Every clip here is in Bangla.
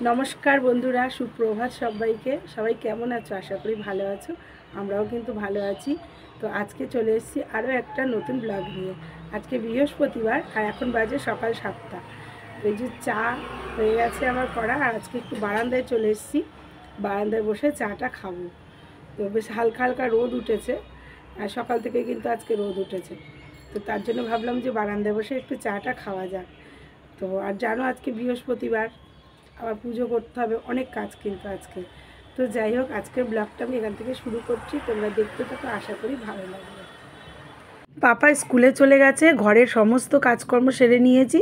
নমস্কার বন্ধুরা, সুপ্রভাত সবাইকে। সবাই কেমন আছো? আশা করি ভালো আছো। আমরাও কিন্তু ভালো আছি। তো আজকে চলে এসেছি আরও একটা নতুন ব্লগ নিয়ে। আজকে বৃহস্পতিবার আর এখন বাজে সকাল 7টা। তো এই যে চা হয়ে গেছে আমার করা, আর আজকে একটু বারান্দায় চলে এসেছি। বারান্দায় বসে চাটা খাবো। তো বেশ হালকা হালকা রোদ উঠেছে, আর সকাল থেকে কিন্তু আজকে রোদ উঠেছে। তো তার জন্য ভাবলাম যে বারান্দায় বসে একটু চাটা খাওয়া যাক। তো আর জানো আজকে বৃহস্পতিবার, আবার পুজো করতে হবে, অনেক কাজ কিন্তু আজকে। তো যাই হোক, আজকের ব্লগটা আমি এখান থেকে শুরু করছি। তোমরা দেখতে থাকো, আশা করি ভালো লাগবে। পাপা স্কুলে চলে গেছে, ঘরের সমস্ত কাজকর্ম সেরে নিয়েছি,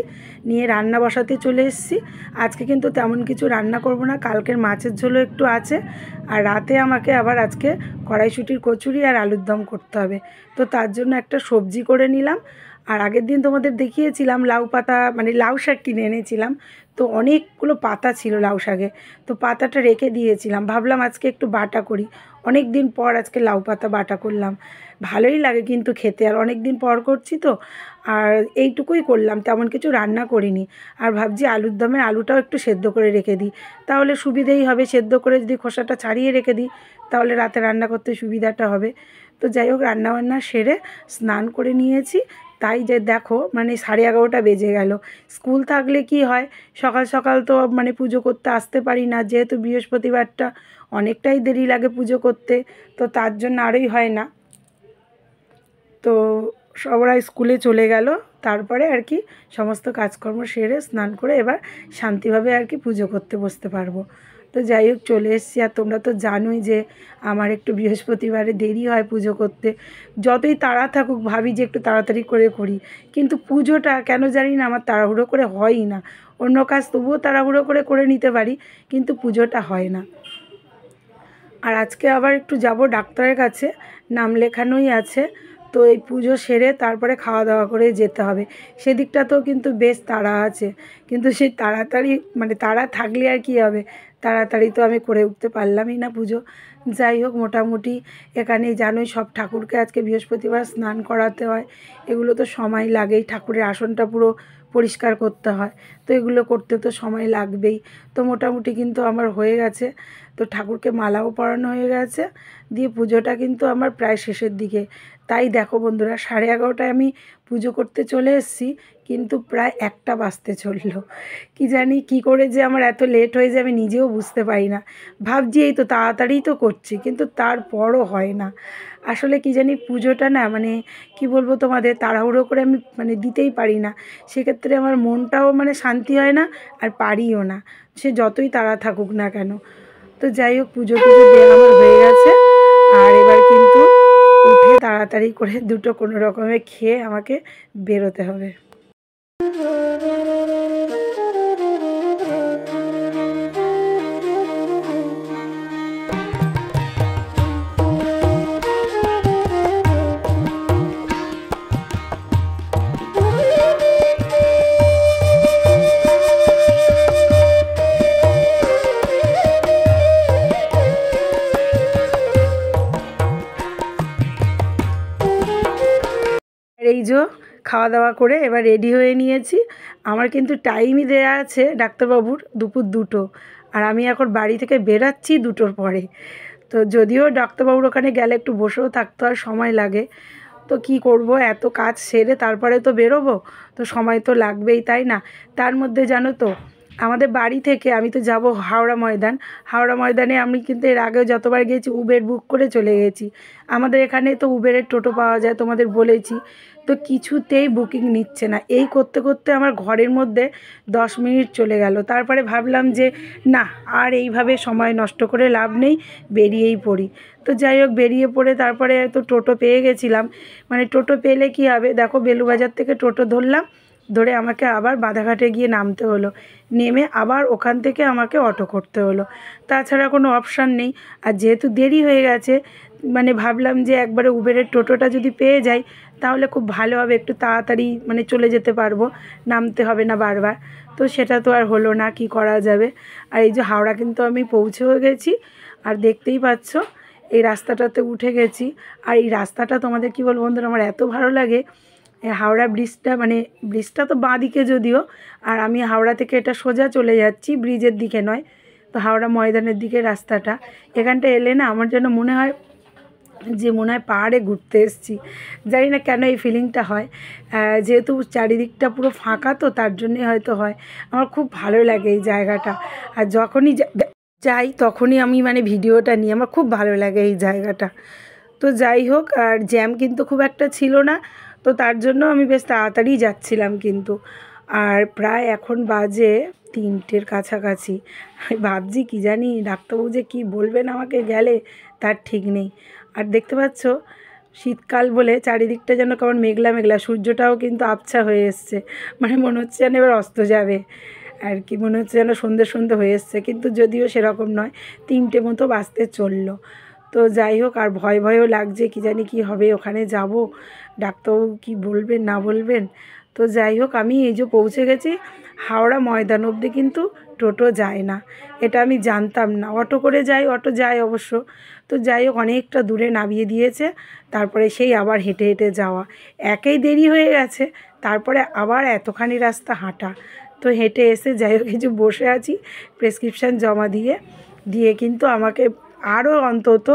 নিয়ে রান্না বসাতে চলে এসেছি। আজকে কিন্তু তেমন কিছু রান্না করব না, কালকের মাছের ঝোলও একটু আছে। আর রাতে আমাকে আবার আজকে কড়াইশুঁটির কচুরি আর আলুর দম করতে হবে। তো তার জন্য একটা সবজি করে নিলাম। আর আগের দিন তোমাদের দেখিয়েছিলাম লাউ পাতা, মানে লাউ শাক কিনে এনেছিলাম। তো অনেকগুলো পাতা ছিল লাউ শাকে, তো পাতাটা রেখে দিয়েছিলাম। ভাবলাম আজকে একটু বাটা করি, অনেক দিন পর আজকে লাউ পাতা বাটা করলাম। ভালোই লাগে কিন্তু খেতে, আর অনেক দিন পর করছি তো। আর এইটুকুই করলাম, তেমন কিছু রান্না করিনি। আর ভাবছি আলুর দমের আলুটাও একটু সেদ্ধ করে রেখে দিই, তাহলে সুবিধেই হবে। সেদ্ধ করে যদি খোসাটা ছাড়িয়ে রেখে দিই, তাহলে রাতে রান্না করতে সুবিধাটা হবে। তো যাই হোক, রান্নাবান্না সেরে স্নান করে নিয়েছি। তাই যে দেখো, মানে 11:30 বেজে গেল। স্কুল থাকলে কি হয়, সকাল সকাল তো মানে পুজো করতে আসতে পারি না, যেহেতু বৃহস্পতিবারটা অনেকটাই দেরি লাগে পুজো করতে। তো তার জন্য আরই হয় না। তো সবাই স্কুলে চলে গেল, তারপরে আর কি সমস্ত কাজকর্ম সেরে স্নান করে এবার শান্তিভাবে আর কি পুজো করতে বসতে পারবো। তো যাই হোক, চলে এসেছি। আর তোমরা তো জানোই যে আমার একটু বৃহস্পতিবারে দেরি হয় পুজো করতে। যতই তাড়া থাকুক, ভাবি যে একটু তাড়াতাড়ি করে করি, কিন্তু পুজোটা কেন জানি না আমার তাড়াহুড়ো করে হয়ই না। অন্য কাজ তবুও তাড়াহুড়ো করে করে নিতে পারি, কিন্তু পুজোটা হয় না। আর আজকে আবার একটু যাব ডাক্তারের কাছে, নাম লেখানোই আছে। তো এই পুজো সেরে তারপরে খাওয়া দাওয়া করে যেতে হবে। সেদিকটাতেও কিন্তু বেশ তাড়া আছে, কিন্তু সেই তাড়াতাড়ি মানে তাড়া থাকলে আর কী হবে, তাড়াতাড়ি তো আমি করে উঠতে পারলামই না পুজো। যাই হোক, মোটামুটি এখানেই জানোই সব ঠাকুরকে আজকে বৃহস্পতিবার স্নান করাতে হয়। এগুলো তো সময় লাগেই, ঠাকুরের আসনটা পুরো পরিষ্কার করতে হয়, তো এগুলো করতে তো সময় লাগবেই। তো মোটামুটি কিন্তু আমার হয়ে গেছে। তো ঠাকুরকে মালাও পরানো হয়ে গেছে, দিয়ে পুজোটা কিন্তু আমার প্রায় শেষের দিকে। তাই দেখো বন্ধুরা, 11:30টায় আমি পুজো করতে চলে এসেছি, কিন্তু প্রায় 1টা বাজতে চললো। কি জানি কী করে যে আমার এত লেট হয়ে যায়, আমি নিজেও বুঝতে পারি না। ভাবছি এই তো তাড়াতাড়িই তো করছি, কিন্তু তারপরও হয় না। আসলে কি জানি, পুজোটা না মানে কি বলবো তোমাদের, তাড়াহুড়ো করে আমি মানে দিতেই পারি না। সেক্ষেত্রে আমার মনটাও মানে শান্তি হয় না, আর পারিও না, সে যতই তাড়া থাকুক না কেন। তো যাই হোক, পুজো টুজো দেওয়া আমার হয়ে গেছে। আর এবার কিন্তু উঠে তাড়াতাড়ি করে দুটো কোনো রকমে খেয়ে আমাকে বেরোতে হবে। এই যে খাওয়া দাওয়া করে এবার রেডি হয়ে নিয়েছি। আমার কিন্তু টাইমই দেয়া আছে ডাক্তারবাবুর দুপুর 2টো, আর আমি এখন বাড়ি থেকে বেরাচ্ছি 2টোর পরে। তো যদিও ডাক্তারবাবুর ওখানে গেলে একটু বসেও থাকতে হয়, সময় লাগে। তো কি করব, এত কাজ সেরে তারপরে তো বেরোবো, তো সময় তো লাগবেই, তাই না? তার মধ্যে জানো তো, আমাদের বাড়ি থেকে আমি তো যাব হাওড়া ময়দান। হাওড়া ময়দানে আমি কিন্তু এর আগেও যতবার গেছি উবের বুক করে চলে গেছি। আমাদের এখানে তো উবেরের টোটো পাওয়া যায়, তোমাদের বলেছি। তো কিছুতেই বুকিং নিচ্ছে না। এই করতে করতে আমার ঘরের মধ্যে 10 মিনিট চলে গেল। তারপরে ভাবলাম যে না, আর এইভাবে সময় নষ্ট করে লাভ নেই, বেরিয়েই পড়ি। তো যাই হোক, বেরিয়ে পড়ে তারপরে তো টোটো পেয়ে গেছিলাম। মানে টোটো পেলে কি হবে, দেখো বেলুবাজার থেকে টোটো ধরলাম, ধরে আমাকে আবার বাধাঘাটে গিয়ে নামতে হলো, নেমে আবার ওখান থেকে আমাকে অটো করতে হলো। তাছাড়া কোনো অপশান নেই। আর যেহেতু দেরি হয়ে গেছে, মানে ভাবলাম যে একবারে উবেরের টোটোটা যদি পেয়ে যাই, তাহলে খুব ভালো হবে, একটু তাড়াতাড়ি মানে চলে যেতে পারবো, নামতে হবে না বারবার। তো সেটা তো আর হলো না, কি করা যাবে। আর এই যে হাওড়া কিন্তু আমি পৌঁছেও গেছি, আর দেখতেই পাচ্ছ এই রাস্তাটাতে উঠে গেছি। আর এই রাস্তাটা তোমাদের কী বলবো বন্ধুরা, আমার এত ভালো লাগে। হাওড়া ব্রিজটা, মানে ব্রিজটা তো বাঁ দিকে যদিও, আর আমি হাওড়া থেকে এটা সোজা চলে যাচ্ছি, ব্রিজের দিকে নয়। তো হাওড়া ময়দানের দিকে রাস্তাটা, এখানটা এলে না আমার যেন মনে হয় যে মনে হয় পাহাড়ে ঘুরতে এসেছি। জানি না কেন এই ফিলিংটা হয়, যেহেতু চারিদিকটা পুরো ফাঁকা, তো তার জন্যই হয়তো হয়। আমার খুব ভালো লাগে এই জায়গাটা, আর যখনই যাই তখনই আমি মানে ভিডিওটা নিই, আমার খুব ভালো লাগে এই জায়গাটা। তো যাই হোক, আর জ্যাম কিন্তু খুব একটা ছিল না, তো তার জন্য আমি বেশ তাড়াতাড়ি যাচ্ছিলাম কিন্তু। আর প্রায় এখন বাজে 3টের কাছাকাছি। আমি ভাবছি কী জানি ডাক্তারবাবু যে কী বলবেন আমাকে গেলে, তার ঠিক নেই। আর দেখতে পাচ্ছ শীতকাল বলে চারিদিকটা যেন কেমন মেঘলা মেঘলা, সূর্যটাও কিন্তু আবছা হয়ে এসছে, মানে মনে হচ্ছে যেন এবার অস্ত যাবে আর কি, মনে হচ্ছে যেন সন্ধ্যে সন্ধ্যে হয়ে এসছে, কিন্তু যদিও সেরকম নয়, 3টে মতো বাজতে চললো। তো যাই হোক, আর ভয় ভয়ও লাগছে, কী জানি কী হবে, ওখানে যাব ডাক্তারবাবু কী বলবেন না বলবেন। তো যাই হোক, আমি এই যে পৌঁছে গেছি হাওড়া ময়দান অবধি কিন্তু টোটো যায় না, এটা আমি জানতাম না। অটো করে যাই, অটো যায় অবশ্য। তো যাই হোক, অনেকটা দূরে নামিয়ে দিয়েছে, তারপরে সেই আবার হেঁটে হেঁটে যাওয়া, একেই দেরি হয়ে গেছে, তারপরে আবার এতখানি রাস্তা হাঁটা। তো হেঁটে এসে যাই হোক কিছু বসে আছি, প্রেসক্রিপশান জমা দিয়ে কিন্তু আমাকে আরও অন্তত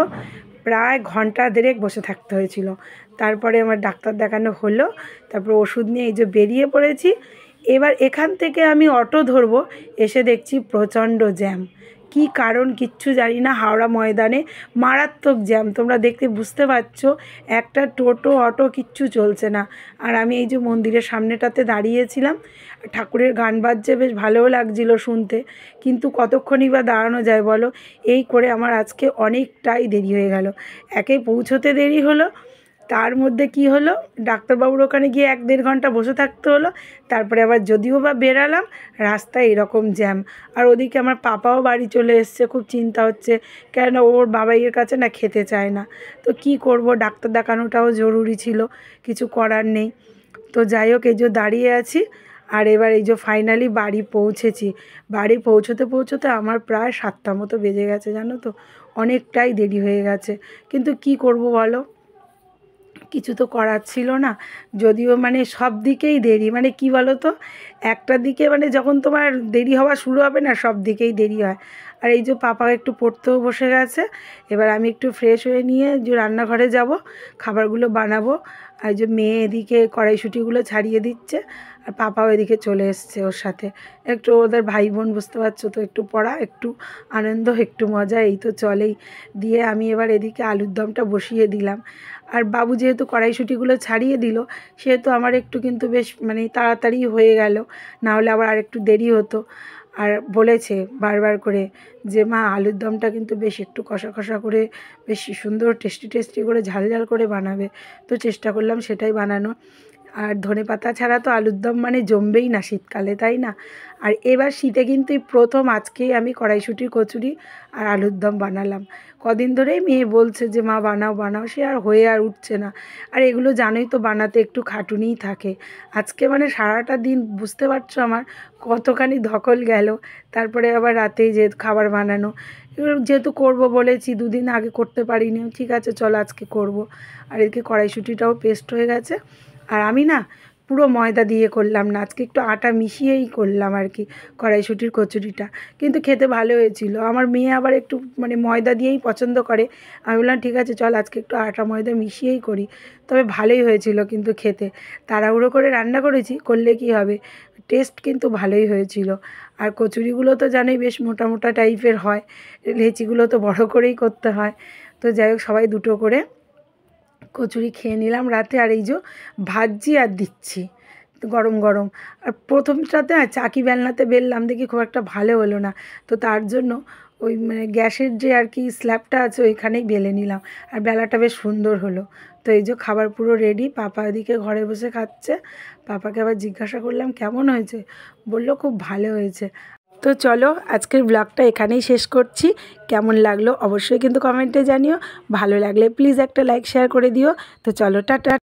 প্রায় ঘন্টা দেড়েক বসে থাকতে হয়েছিল। তারপরে আমার ডাক্তার দেখানো হলো, তারপর ওষুধ নিয়ে এই যে বেরিয়ে পড়েছি। এবার এখান থেকে আমি অটো ধরবো, এসে দেখছি প্রচণ্ড জ্যাম। কি কারণ কিচ্ছু জানি না, হাওড়া ময়দানে মারাত্মক জ্যাম, তোমরা দেখতে বুঝতে পারছো, একটা টোটো অটো কিচ্ছু চলছে না। আর আমি এই যে মন্দিরের সামনেটাতে দাঁড়িয়েছিলাম, ঠাকুরের গান বাজছে, বেশ ভালোও লাগছিল শুনতে, কিন্তু কতক্ষণই বা দাঁড়ানো যায় বলো। এই করে আমার আজকে অনেকটাই দেরি হয়ে গেল, একে পৌঁছোতে দেরি হলো, তার মধ্যে কি হলো, ডাক্তারবাবুর ওখানে গিয়ে 1-1.5 ঘন্টা বসে থাকতে হলো। তারপরে আবার যদিও বা বেরালাম, রাস্তায় এরকম জ্যাম। আর ওদিকে আমার পাপাও বাড়ি চলে এসছে, খুব চিন্তা হচ্ছে, কেন ওর বাবাইয়ের কাছে না খেতে চায় না। তো কি করব, ডাক্তার দেখানোটাও জরুরি ছিল, কিছু করার নেই। তো যাই হোক, এই যে দাঁড়িয়ে আছি, আর এবার এই যে ফাইনালি বাড়ি পৌঁছেছি। বাড়ি পৌঁছোতে পৌঁছোতে আমার প্রায় 7টা মতো বেজে গেছে, জানো তো, অনেকটাই দেরি হয়ে গেছে। কিন্তু কি করব বলো, কিছু তো করার ছিল না। যদিও মানে সব দিকেই দেরি, মানে কি বলো তো, একটা দিকে মানে যখন তোমার দেরি হওয়া শুরু হবে না, সব দিকেই দেরি হয়। আর এই যে পাপা একটু পড়তেও বসে গেছে, এবার আমি একটু ফ্রেশ হয়ে নিয়ে যে রান্নাঘরে যাব, খাবারগুলো বানাবো। আর যে মেয়ে এদিকে কড়াইশুঁটিগুলো ছাড়িয়ে দিচ্ছে, আর পাপাও এদিকে চলে এসছে ওর সাথে। একটু ওদের ভাই বোন, বুঝতে পারছো তো, একটু পড়া, একটু আনন্দ, একটু মজা, এই তো চলেই। দিয়ে আমি এবার এদিকে আলুর দমটা বসিয়ে দিলাম। আর বাবু যেহেতু কড়াইশুঁটিগুলো ছাড়িয়ে দিল, সেহেতু আমার একটু কিন্তু বেশ মানে তাড়াতাড়ি হয়ে গেল, না হলে আবার আরেকটু দেরি হতো। আর বলেছে বারবার করে যে মা আলুর দমটা কিন্তু বেশ একটু কষা কষা করে, বেশ সুন্দর টেস্টি টেস্টি করে, ঝাল ঝাল করে বানাবে। তো চেষ্টা করলাম সেটাই বানানো। আর ধনেপাতা ছাড়া তো আলুর দম মানে জমবেই না শীতকালে, তাই না? আর এবার শীতে কিন্তু এই প্রথম আজকেই আমি কড়াইশুঁটির কচুরি আর আলুর দম বানালাম। কদিন ধরেই মেয়ে বলছে যে মা বানাও বানাও, সে আর হয়ে আর উঠছে না। আর এগুলো জানোই তো, বানাতে একটু খাটুনিই থাকে। আজকে মানে সারাটা দিন বুঝতে পারছো আমার কতখানি ধকল গেল। তারপরে আবার রাতেই যে খাবার বানানো, এবার যেহেতু করব বলেছি, 2 দিন আগে করতে পারিনি, ঠিক আছে চলো আজকে করব। আর এদিকে কড়াইশুঁটিটাও পেস্ট হয়ে গেছে। আর আমি না পুরো ময়দা দিয়ে করলাম না, আজকে একটু আটা মিশিয়েই করলাম আর কি কড়াইশুঁটির কচুরিটা, কিন্তু খেতে ভালো হয়েছিল। আমার মেয়ে আবার একটু মানে ময়দা দিয়েই পছন্দ করে, আমি বললাম ঠিক আছে চল আজকে একটু আটা ময়দা মিশিয়েই করি। তবে ভালোই হয়েছিল কিন্তু খেতে, তাড়াহুড়ো করে রান্না করেছি, করলে কি হবে, টেস্ট কিন্তু ভালোই হয়েছিল। আর কচুরিগুলো তো জানোই বেশ মোটা মোটা টাইপের হয়, লেচিগুলো তো বড় করেই করতে হয়। তো যাই হোক, সবাই দুটো করে কচুরি খেয়ে নিলাম রাতে। আর এই যে ভাজছি আর দিচ্ছি গরম গরম। আর প্রথমটাতে চাকি বেলনাতে বেললাম, দেখি খুব একটা ভালো হলো না, তো তার জন্য ওই মানে গ্যাসের যে আর কি স্ল্যাবটা আছে ওইখানেই বেলে নিলাম, আর বেলাটা বেশ সুন্দর হলো। তো এই যে খাবার পুরো রেডি, পাপা এদিকে ঘরে বসে খাচ্ছে। পাপাকে আবার জিজ্ঞাসা করলাম কেমন হয়েছে, বললো খুব ভালো হয়েছে। তো চলো আজকের ব্লগটা এখানেই শেষ করছি। কেমন লাগলো অবশ্যই কিন্তু কমেন্টে জানিও, ভালো লাগলে প্লিজ একটা লাইক শেয়ার করে দিও। তো চলো টাটা।